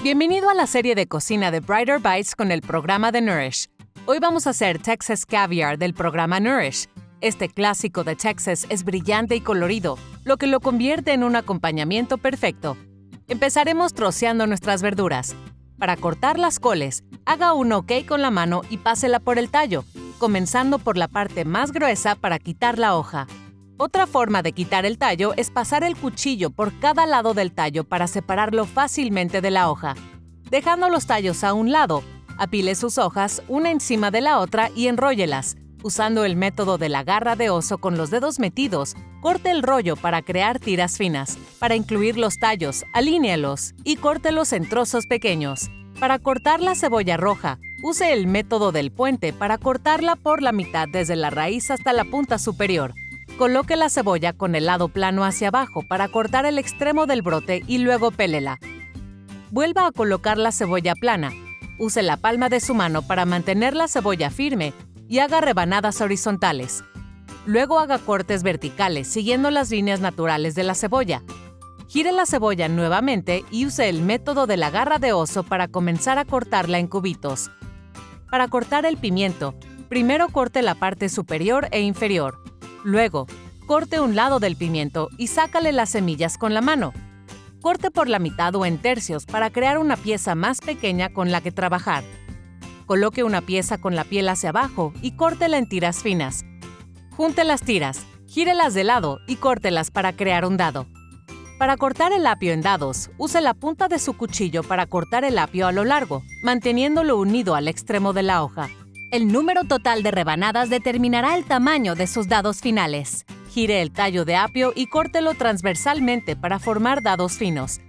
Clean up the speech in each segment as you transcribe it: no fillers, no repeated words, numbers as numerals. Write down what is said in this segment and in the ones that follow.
Bienvenido a la serie de cocina de Brighter Bites con el programa de Nourish. Hoy vamos a hacer Texas Caviar del programa Nourish. Este clásico de Texas es brillante y colorido, lo que lo convierte en un acompañamiento perfecto. Empezaremos troceando nuestras verduras. Para cortar las coles, haga un ok con la mano y pásela por el tallo, comenzando por la parte más gruesa para quitar la hoja. Otra forma de quitar el tallo es pasar el cuchillo por cada lado del tallo para separarlo fácilmente de la hoja. Dejando los tallos a un lado, apile sus hojas una encima de la otra y enróllelas. Usando el método de la garra de oso con los dedos metidos, corte el rollo para crear tiras finas. Para incluir los tallos, alínealos y córtelos en trozos pequeños. Para cortar la cebolla roja, use el método del puente para cortarla por la mitad desde la raíz hasta la punta superior. Coloque la cebolla con el lado plano hacia abajo para cortar el extremo del brote y luego pélela. Vuelva a colocar la cebolla plana. Use la palma de su mano para mantener la cebolla firme y haga rebanadas horizontales. Luego haga cortes verticales siguiendo las líneas naturales de la cebolla. Gire la cebolla nuevamente y use el método de la garra de oso para comenzar a cortarla en cubitos. Para cortar el pimiento, primero corte la parte superior e inferior. Luego, corte un lado del pimiento y sácale las semillas con la mano. Corte por la mitad o en tercios para crear una pieza más pequeña con la que trabajar. Coloque una pieza con la piel hacia abajo y córtela en tiras finas. Junte las tiras, gírelas de lado y córtelas para crear un dado. Para cortar el apio en dados, use la punta de su cuchillo para cortar el apio a lo largo, manteniéndolo unido al extremo de la hoja. El número total de rebanadas determinará el tamaño de sus dados finales. Gire el tallo de apio y córtelo transversalmente para formar dados finos.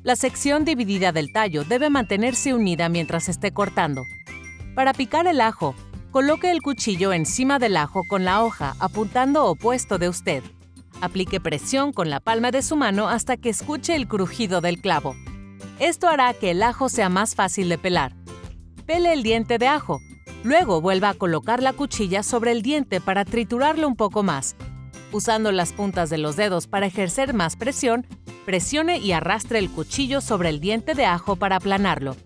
La sección dividida del tallo debe mantenerse unida mientras esté cortando. Para picar el ajo, coloque el cuchillo encima del ajo con la hoja apuntando opuesto de usted. Aplique presión con la palma de su mano hasta que escuche el crujido del clavo. Esto hará que el ajo sea más fácil de pelar. Pele el diente de ajo. Luego vuelva a colocar la cuchilla sobre el diente para triturarlo un poco más. Usando las puntas de los dedos para ejercer más presión, presione y arrastre el cuchillo sobre el diente de ajo para aplanarlo.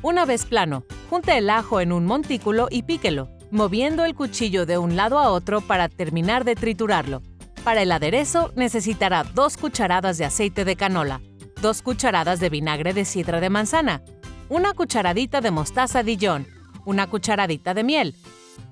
Una vez plano, junte el ajo en un montículo y píquelo, moviendo el cuchillo de un lado a otro para terminar de triturarlo. Para el aderezo necesitará 2 cucharadas de aceite de canola, 2 cucharadas de vinagre de sidra de manzana, 1 cucharadita de mostaza Dijon, 1 cucharadita de miel,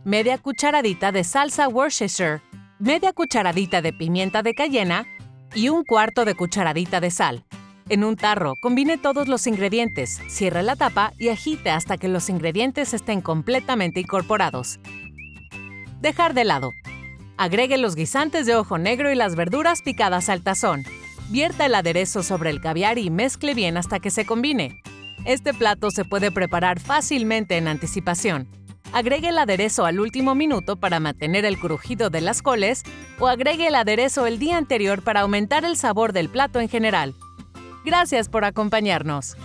media cucharadita de salsa Worcestershire, media cucharadita de pimienta de cayena y 1/4 de cucharadita de sal. En un tarro, combine todos los ingredientes, cierre la tapa y agite hasta que los ingredientes estén completamente incorporados. Dejar de lado. Agregue los guisantes de ojo negro y las verduras picadas al tazón. Vierta el aderezo sobre el caviar y mezcle bien hasta que se combine. Este plato se puede preparar fácilmente en anticipación. Agregue el aderezo al último minuto para mantener el crujido de las coles o agregue el aderezo el día anterior para aumentar el sabor del plato en general. Gracias por acompañarnos.